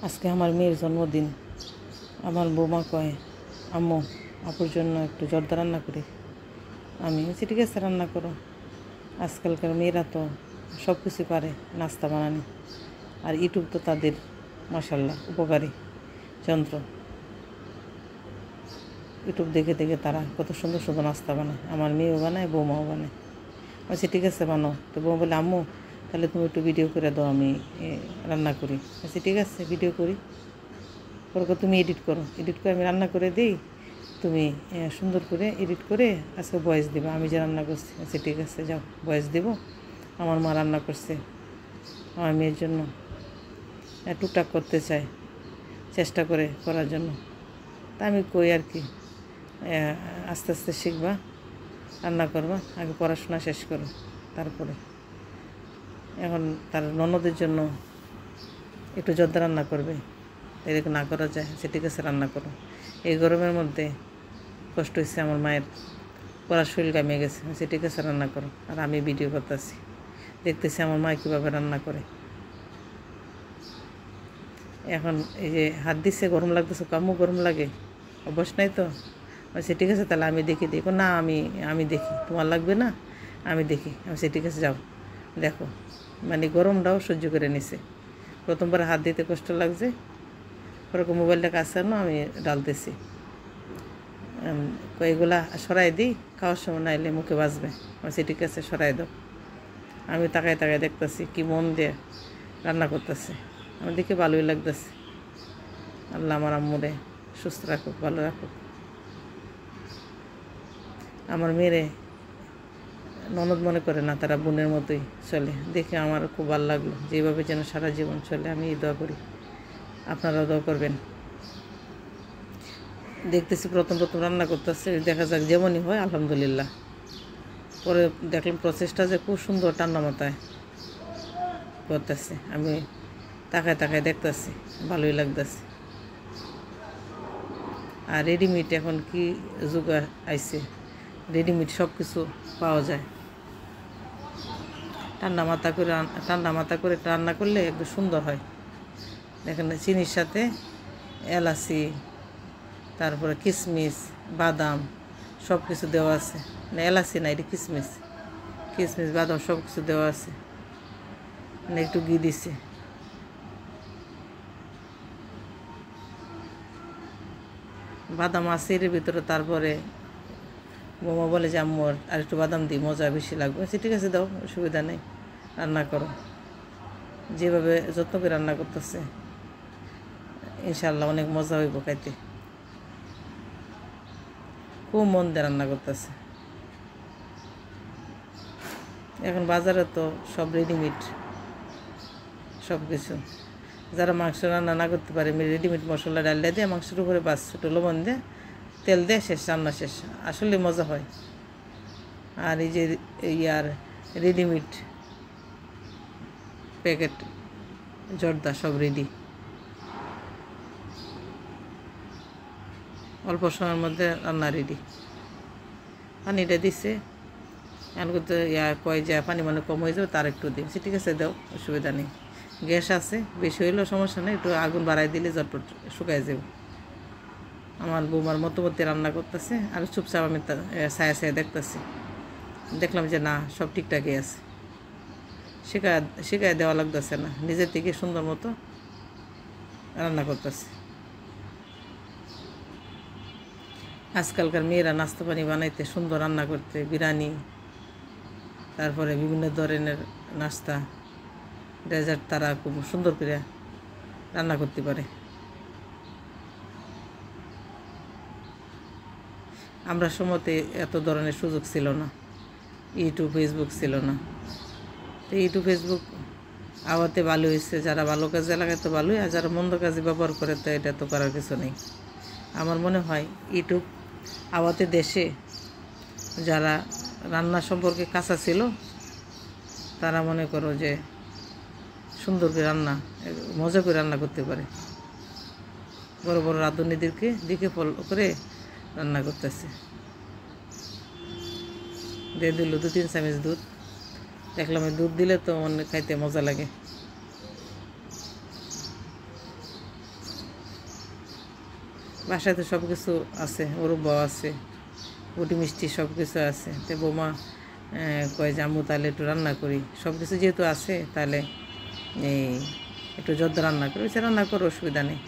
আজকে আমার মেয়ের জন্মদিন। আমার বৌমা কয়, আম্মু আপুর জন্য একটু জর্দা রান্না করি। আমি বলছি ঠিক আছে, রান্না করো। আজকালকার মেয়েরা তো সব কিছু পারে, নাস্তা বানানি। আর ইউটিউব তো তাদের মাশাল্লাহ উপকারী যন্ত্র। ইউটিউব দেখে দেখে তারা কত সুন্দর সুন্দর নাস্তা বানায়। আমার মেয়েও বানায়, বৌমাও বানায়। বলছি ঠিক আছে বানাও। তো বৌমা বলে, আম্মু তাহলে তুমি একটু ভিডিও করে দাও, আমি রান্না করি। বলছি ঠিক আছে, ভিডিও করি। পরে তুমি এডিট করো, এডিট করে আমি রান্না করে দিই, তুমি সুন্দর করে এডিট করে আজকে ভয়েস দেবো আমি যে রান্না করছি। আচ্ছা ঠিক আছে, যাও ভয়েস দেব। আমার মা রান্না করছে আমার মেয়ের জন্য, টুকটাক করতে চায়, চেষ্টা করে করার জন্য। তা আমি কই আর কি, আস্তে আস্তে শিখবা, রান্না করবা, আগে পড়াশোনা শেষ করো, তারপরে। এখন তার ননদের জন্য একটু জর্দা রান্না করবে, এরকম না করা যায়। সে ঠিক আছে, রান্না করো। এই গরমের মধ্যে কষ্ট হচ্ছে, আমার মায়ের পড়ার শরীর কামিয়ে গেছে। সে ঠিক আছে, রান্না করো। আর আমি ভিডিও করতেছি, দেখতেছি আমার মা কীভাবে রান্না করে। এখন এই যে হাত দিচ্ছে, গরম লাগতেছে, কামু গরম লাগে, অভ্যাস নাই তো। সে ঠিক আছে, তাহলে আমি দেখি। দেখো না, আমি দেখি, তোমার লাগবে না, আমি দেখি। সে ঠিক আছে, যাও দেখো। মানে গরমটাও সহ্য করে নিছে। প্রথমবার হাত দিতে কষ্ট লাগছে, পরে মোবাইলটা কাছে আনো, আমি ডালতেছি। এগুলা সরাই দিই, খাওয়ার সময় নাইলে মুখে বাজবে। সে ঠিক আছে, সরাই দাও। আমি তাকায় তাকায় দেখতেছি, কি মন দিয়ে রান্না করতেছে। আমার দেখে ভালোই লাগতেছে। আল্লাহ আমার আম্মুরে সুস্থ রাখুক, ভালো রাখুক। আমার মেয়েরে ননদ মনে করে না, তারা বোনের মতোই চলে। দেখে আমার খুব ভালো লাগলো, যেভাবে যেন সারা জীবন চলে। আমি এই দোয়া করি, আপনারাও দোয়া করবেন। দেখতেছি প্রথম প্রথম রান্না করতেছে, দেখা যাক যেমনই হয় আলহামদুলিল্লাহ। পরে দেখলাম প্রসেসটা যে খুব সুন্দর, ঠান্ডা মাথায় করতেছে। আমি তাকায় তাকায় দেখতেছি, ভালোই লাগতেছে। আর রেডিমেড এখন কি যুগ আইছে, রেডিমেড সব কিছু পাওয়া যায়। ঠান্ডা মাথা করে রান্না করলে একটু সুন্দর হয়। দেখেন, চিনির সাথে এলাচি, তারপরে কিশমিশ, বাদাম সব কিছু দেওয়া আছে। না এলাচি না, এটা কিশমিশ, বাদাম সব কিছু দেওয়া আছে। একটু ঘি দিছে, বাদাম আছে এর ভিতরে। তারপরে মোমো বলে যে আম্মু আর একটু বাদাম দিই, মজা বেশি লাগবে। আচ্ছা ঠিক আছে, দাও, অসুবিধা নেই, রান্না করো। যেভাবে যত্ন করে রান্না করতেছে, ইনশাল্লাহ অনেক মজা হইব খাইতে। খুব মন দিয়ে রান্না করতেছে। এখন বাজারে তো সব রেডিমেড, সব কিছু। যারা মাংস রান্না না করতে পারে, রেডিমেড মশলা ডাল দিয়ে মাংসের উপরে বাস ছোটো লবণ দিয়ে তেল দিয়ে শেষ, রান্না শেষ। আসলে মজা হয়। আর এই যে ইয়ার রেডিমেড প্যাকেট জর্দা সব রেডি, অল্প সময়ের মধ্যে রান্না রেডি। পানিটা দিচ্ছে, এখন তো কয় যে পানি মানে কম হয়ে যাবে, তার একটু দিই। ঠিক আছে, দাও, অসুবিধা নেই। গ্যাস আছে, বেশি হইলেও সমস্যা নেই, একটু আগুন বাড়াই দিলে ঝটপট শুকাই যাবে। আমার বৌমার মধ্যবর্তী রান্না করতেছে, আর চুপচাপ আমি ছায়া ছায়া দেখতেছি। দেখলাম যে না, সব ঠিকঠাকই আছে। শিখায় দেওয়া লাগতেছে না, নিজের থেকে সুন্দর মতো রান্না করতেছে। আজকালকার মেয়েরা নাস্তা পানি বানাইতে, সুন্দর রান্না করতে, বিরিয়ানি, তারপরে বিভিন্ন ধরনের নাস্তা, ডেজার্ট, তারা খুব সুন্দর করে রান্না করতে পারে। আমরা সময়তে এত ধরনের সুযোগ ছিল না, ইউটিউব ফেসবুক ছিল না। তো ইউটিউব ফেসবুক আওয়াতে ভালো হয়েছে, যারা ভালো কাজে লাগায় তো ভালোই, আর যারা মন্দ কাজে ব্যবহার করে তো এটা তো করার কিছু নেই। আমার মনে হয় ইউটিউব আওয়াতে দেশে যারা রান্না সম্পর্কে কাঁচা ছিল, তারা মনে করো যে সুন্দর করে রান্না, মজা করে রান্না করতে পারে। বড় বড় রাঁধুনিদেরকে দিকে ফলো করে রান্না করতেছে। দিয়ে দিল 2-3 চামচ দুধ। দেখলাম দুধ দিলে তো খাইতে মজা লাগে। বাসায় তো সব কিছু আছে, ওর বউ আছে, গুটি মিষ্টি সব কিছু আছে। তো বৌমা কয় যে আম্মু তাহলে একটু রান্না করি, সব কিছু যেহেতু আছে তাহলে এই একটু জর্দ রান্না করি। রান্না করো, অসুবিধা নেই।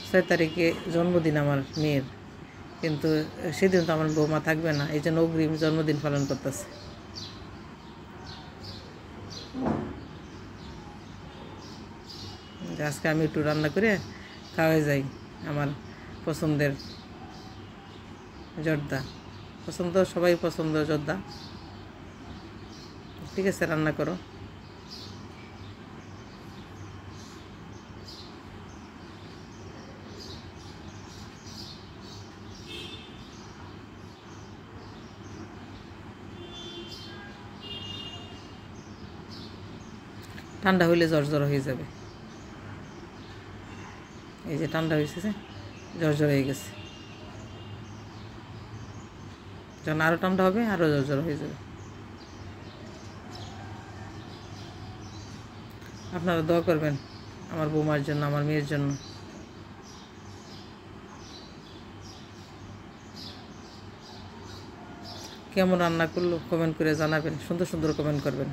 6 তারিখে জন্মদিন আমার মেয়ের, কিন্তু সেদিন তো আমার বৌমা থাকবে না, এই জন্য অগ্রিম জন্মদিন পালন করতেছে। আজকে আমি একটু রান্না করে খাওয়াই যাই আমার পছন্দের জর্দা। পছন্দ, সবাই পছন্দ জর্দা। ঠিক আছে, রান্না করো। ঠান্ডা হইলে জ্বর হয়ে যাবে। এই যে ঠান্ডা হয়েছে, জ্বর হয়ে গেছে। যখন আরও ঠান্ডা হবে আরও জ্বর হয়ে যাবে। আপনারা দোয়া করবেন আমার বৌমার জন্য, আমার মেয়ের জন্য। কেমন রান্না করলো কমেন্ট করে জানাবেন, সুন্দর সুন্দর কমেন্ট করবেন।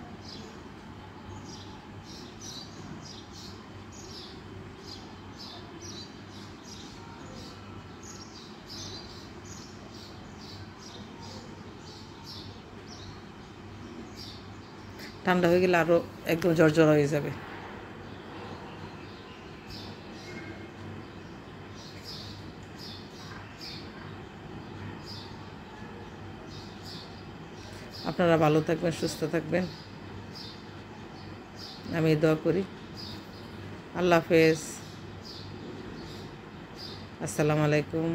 ঠান্ডা হয়ে গেলে আরও একদম জ্বর হয়ে যাবে। আপনারা ভালো থাকবেন, সুস্থ থাকবেন, আমি দোয়া করি। আল্লাহ হাফেজ, আসসালামু আলাইকুম।